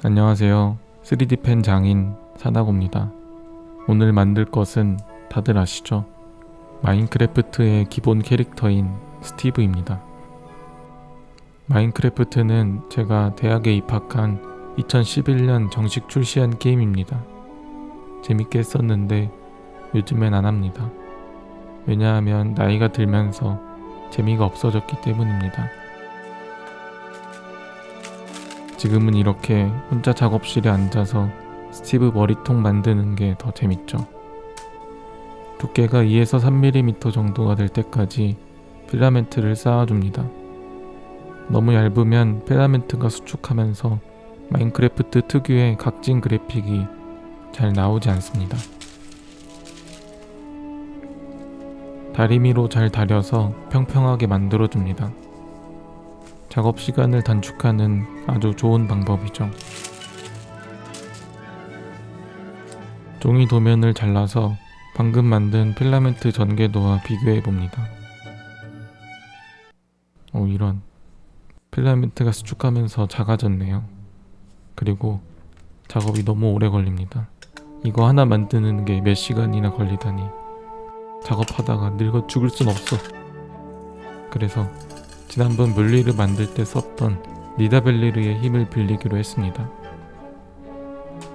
안녕하세요. 3D 펜 장인 사나고입니다. 오늘 만들 것은 다들 아시죠? 마인크래프트의 기본 캐릭터인 스티브입니다. 마인크래프트는 제가 대학에 입학한 2011년 정식 출시한 게임입니다. 재밌게 했었는데 요즘엔 안 합니다. 왜냐하면 나이가 들면서 재미가 없어졌기 때문입니다. 지금은 이렇게 혼자 작업실에 앉아서 스티브 머리통 만드는 게 더 재밌죠. 두께가 2에서 3mm 정도가 될 때까지 필라멘트를 쌓아줍니다. 너무 얇으면 필라멘트가 수축하면서 마인크래프트 특유의 각진 그래픽이 잘 나오지 않습니다. 다리미로 잘 다려서 평평하게 만들어줍니다. 작업 시간을 단축하는 아주 좋은 방법이죠. 종이 도면을 잘라서 방금 만든 필라멘트 전개도와 비교해 봅니다. 이런 필라멘트가 수축하면서 작아졌네요. 그리고 작업이 너무 오래 걸립니다. 이거 하나 만드는 게 몇 시간이나 걸리다니 작업하다가 늙어 죽을 순 없어. 그래서 지난번 물리를 만들 때 썼던 니다벨리르의 힘을 빌리기로 했습니다.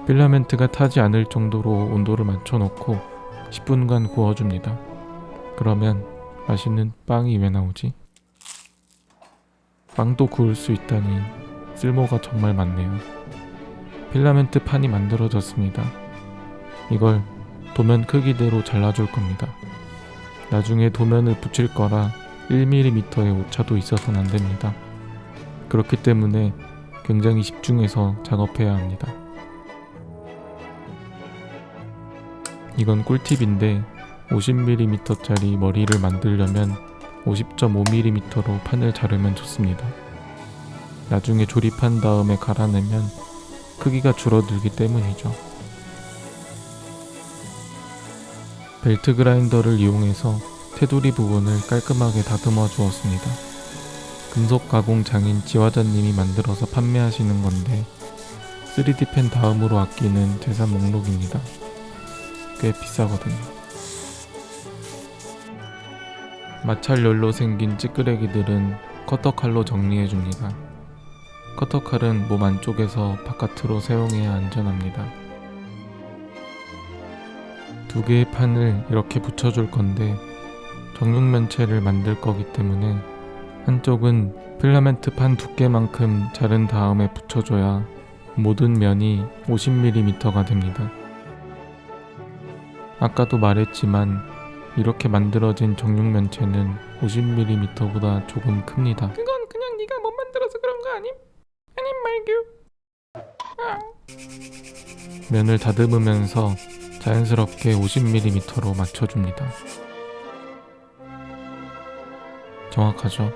필라멘트가 타지 않을 정도로 온도를 맞춰놓고 10분간 구워줍니다. 그러면 맛있는 빵이 왜 나오지? 빵도 구울 수 있다니 쓸모가 정말 많네요. 필라멘트 판이 만들어졌습니다. 이걸 도면 크기대로 잘라줄 겁니다. 나중에 도면을 붙일 거라 1mm의 오차도 있어서는 안 됩니다. 그렇기 때문에 굉장히 집중해서 작업해야 합니다. 이건 꿀팁인데 50mm짜리 머리를 만들려면 50.5mm로 판을 자르면 좋습니다. 나중에 조립한 다음에 갈아내면 크기가 줄어들기 때문이죠. 벨트 그라인더를 이용해서 테두리 부분을 깔끔하게 다듬어 주었습니다. 금속 가공 장인 지화자님이 만들어서 판매하시는 건데 3D 펜 다음으로 아끼는 재산 목록입니다. 꽤 비싸거든요. 마찰열로 생긴 찌끄레기들은 커터칼로 정리해줍니다. 커터칼은 몸 안쪽에서 바깥으로 사용해야 안전합니다. 두 개의 판을 이렇게 붙여줄 건데 정육면체를 만들 거기 때문에 한쪽은 필라멘트 판 두께만큼 자른 다음에 붙여줘야 모든 면이 50mm가 됩니다. 아까도 말했지만 이렇게 만들어진 정육면체는 50mm보다 조금 큽니다. 그건 그냥 네가 못 만들어서 그런 거 아님? 말규. 면을 다듬으면서 자연스럽게 50mm로 맞춰줍니다. 정확하죠?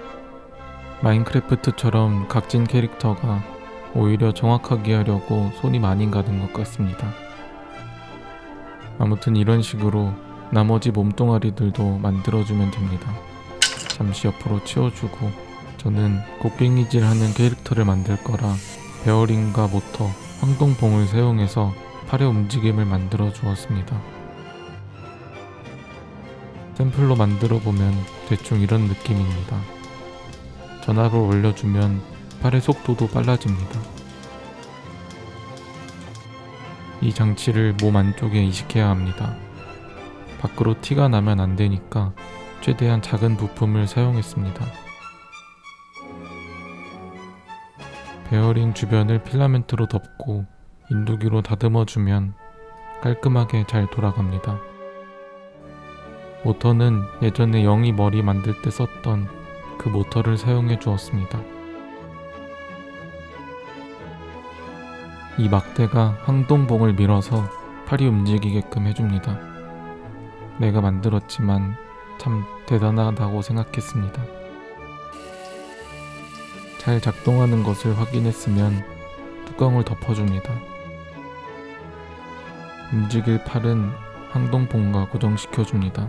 마인크래프트처럼 각진 캐릭터가 오히려 정확하게 하려고 손이 많이 가는 것 같습니다. 아무튼 이런 식으로 나머지 몸뚱아리들도 만들어주면 됩니다. 잠시 옆으로 치워주고 저는 곡괭이질하는 캐릭터를 만들 거라 베어링과 모터, 황동봉을 사용해서 팔의 움직임을 만들어 주었습니다. 샘플로 만들어 보면 대충 이런 느낌입니다. 전압을 올려주면 팔의 속도도 빨라집니다. 이 장치를 몸 안쪽에 이식해야 합니다. 밖으로 티가 나면 안 되니까 최대한 작은 부품을 사용했습니다. 베어링 주변을 필라멘트로 덮고 인두기로 다듬어주면 깔끔하게 잘 돌아갑니다. 모터는 예전에 영희 머리 만들 때 썼던 그 모터를 사용해 주었습니다. 이 막대가 황동봉을 밀어서 팔이 움직이게끔 해줍니다. 내가 만들었지만 참 대단하다고 생각했습니다. 잘 작동하는 것을 확인했으면 뚜껑을 덮어줍니다. 움직일 팔은 황동봉과 고정시켜줍니다.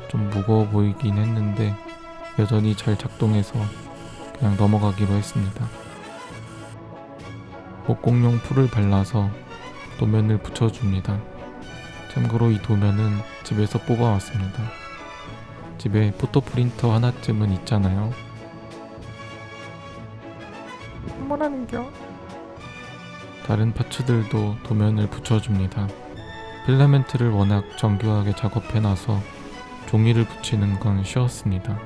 좀 무거워 보이긴 했는데 여전히 잘 작동해서 그냥 넘어가기로 했습니다. 목공용 풀을 발라서 도면을 붙여줍니다. 참고로 이 도면은 집에서 뽑아왔습니다. 집에 포토 프린터 하나쯤은 있잖아요. 뭐라는겨? 다른 파츠들도 도면을 붙여줍니다. 필라멘트를 워낙 정교하게 작업해놔서 종이를 붙이는 건 쉬웠습니다.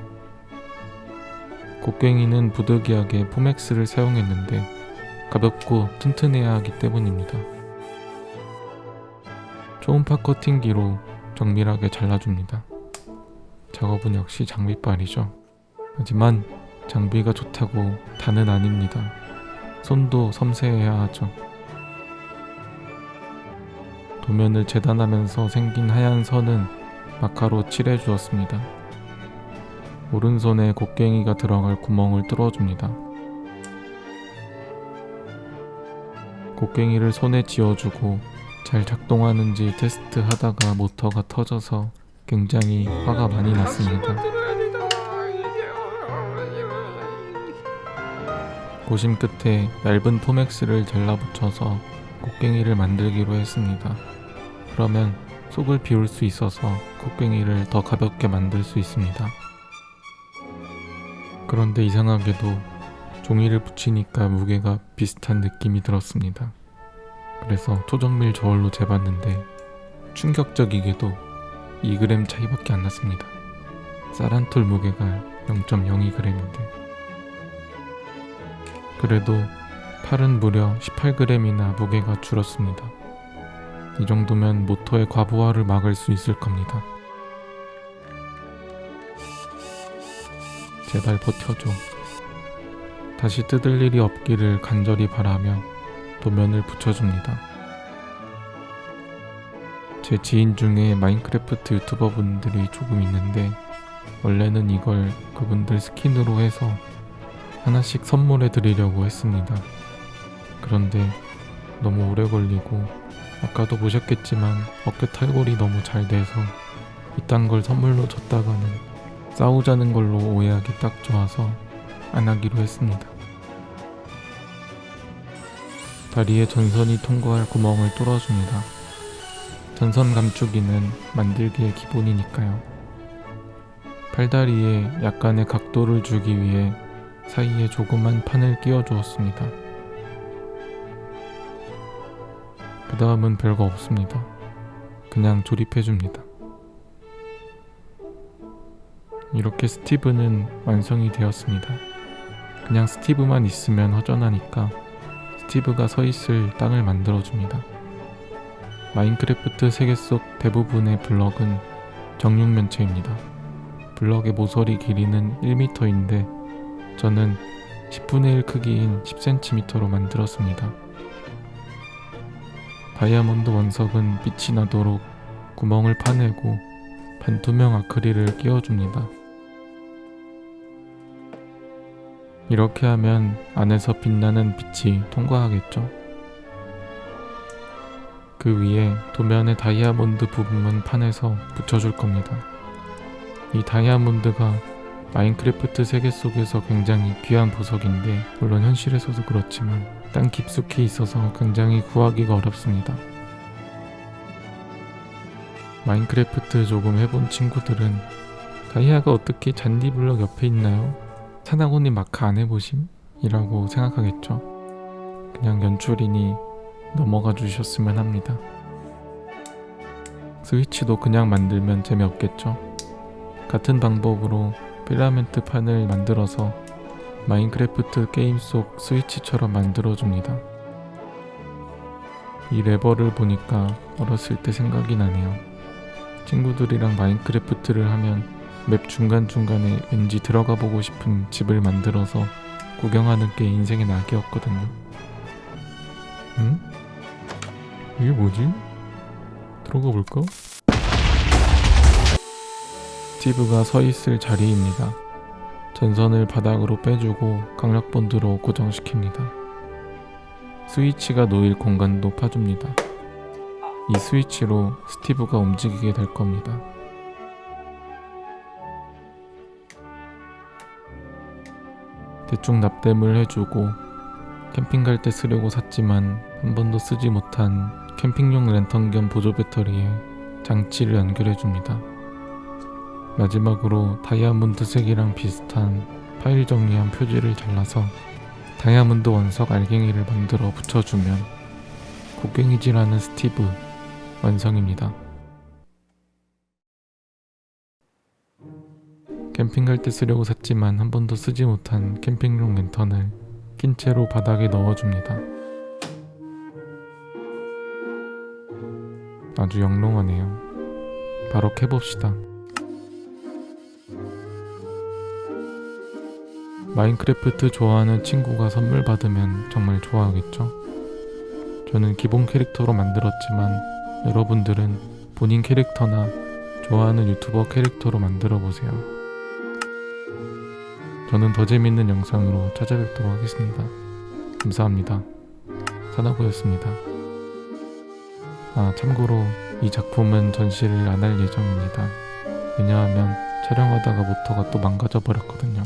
곡괭이는 부득이하게 포맥스를 사용했는데 가볍고 튼튼해야 하기 때문입니다. 초음파 커팅기로 정밀하게 잘라줍니다. 작업은 역시 장비빨이죠. 하지만 장비가 좋다고 다는 아닙니다. 손도 섬세해야 하죠. 도면을 재단하면서 생긴 하얀 선은 마카로 칠해 주었습니다. 오른손에 곡괭이가 들어갈 구멍을 뚫어줍니다. 곡괭이를 손에 쥐어주고 잘 작동하는지 테스트하다가 모터가 터져서 굉장히 화가 많이 났습니다. 고심 끝에 얇은 포맥스를 잘라붙여서 곡괭이를 만들기로 했습니다. 그러면 속을 비울 수 있어서 곡괭이를 더 가볍게 만들 수 있습니다. 그런데 이상하게도 종이를 붙이니까 무게가 비슷한 느낌이 들었습니다. 그래서 초정밀 저울로 재봤는데 충격적이게도 2g 차이밖에 안 났습니다. 쌀 한 톨 무게가 0.02g인데 그래도 팔은 무려 18g이나 무게가 줄었습니다. 이 정도면 모터의 과부하를 막을 수 있을 겁니다. 제발 버텨줘. 다시 뜯을 일이 없기를 간절히 바라며 도면을 붙여줍니다. 제 지인 중에 마인크래프트 유튜버 분들이 조금 있는데 원래는 이걸 그분들 스킨으로 해서 하나씩 선물해 드리려고 했습니다. 그런데 너무 오래 걸리고 아까도 보셨겠지만 어깨 탈골이 너무 잘 돼서 이딴 걸 선물로 줬다가는 싸우자는 걸로 오해하기 딱 좋아서 안 하기로 했습니다. 다리에 전선이 통과할 구멍을 뚫어줍니다. 전선 감추기는 만들기의 기본이니까요. 팔다리에 약간의 각도를 주기 위해 사이에 조그만 판을 끼워 주었습니다. 그 다음은 별거 없습니다. 그냥 조립해줍니다. 이렇게 스티브는 완성이 되었습니다. 그냥 스티브만 있으면 허전하니까 스티브가 서 있을 땅을 만들어줍니다. 마인크래프트 세계 속 대부분의 블럭은 정육면체입니다. 블럭의 모서리 길이는 1m인데 저는 10분의 1 크기인 10cm로 만들었습니다. 다이아몬드 원석은 빛이 나도록 구멍을 파내고 반투명 아크릴을 끼워줍니다. 이렇게 하면 안에서 빛나는 빛이 통과하겠죠. 그 위에 도면의 다이아몬드 부분만 파내서 붙여줄 겁니다. 이 다이아몬드가 마인크래프트 세계 속에서 굉장히 귀한 보석인데 물론 현실에서도 그렇지만 땅 깊숙이 있어서 굉장히 구하기가 어렵습니다. 마인크래프트 조금 해본 친구들은 다이아가 어떻게 잔디블럭 옆에 있나요? 사나고님 마카 안 해보심? 이라고 생각하겠죠. 그냥 연출이니 넘어가 주셨으면 합니다. 스위치도 그냥 만들면 재미없겠죠. 같은 방법으로 필라멘트 판을 만들어서 마인크래프트 게임 속 스위치처럼 만들어줍니다. 이 레버를 보니까 어렸을 때 생각이 나네요. 친구들이랑 마인크래프트를 하면 맵 중간중간에 왠지 들어가 보고 싶은 집을 만들어서 구경하는 게 인생의 낙이었거든요. 응? 이게 뭐지? 들어가 볼까? 스티브가 서 있을 자리입니다. 전선을 바닥으로 빼주고 강력본드로 고정시킵니다. 스위치가 놓일 공간도 파줍니다. 이 스위치로 스티브가 움직이게 될 겁니다. 대충 납땜을 해주고 캠핑 갈 때 쓰려고 샀지만 한 번도 쓰지 못한 캠핑용 랜턴 겸 보조 배터리에 장치를 연결해 줍니다. 마지막으로 다이아몬드색이랑 비슷한 파일 정리한 표지를 잘라서 다이아몬드 원석 알갱이를 만들어 붙여주면 곡괭이질하는 스티브 완성입니다. 캠핑 갈 때 쓰려고 샀지만 한 번도 쓰지 못한 캠핑용 랜턴을 낀 채로 바닥에 넣어줍니다. 아주 영롱하네요. 바로 켜봅시다. 마인크래프트 좋아하는 친구가 선물 받으면 정말 좋아하겠죠? 저는 기본 캐릭터로 만들었지만 여러분들은 본인 캐릭터나 좋아하는 유튜버 캐릭터로 만들어 보세요. 저는 더 재밌는 영상으로 찾아뵙도록 하겠습니다. 감사합니다. 사나고였습니다. 참고로 이 작품은 전시를 안 할 예정입니다. 왜냐하면 촬영하다가 모터가 또 망가져 버렸거든요.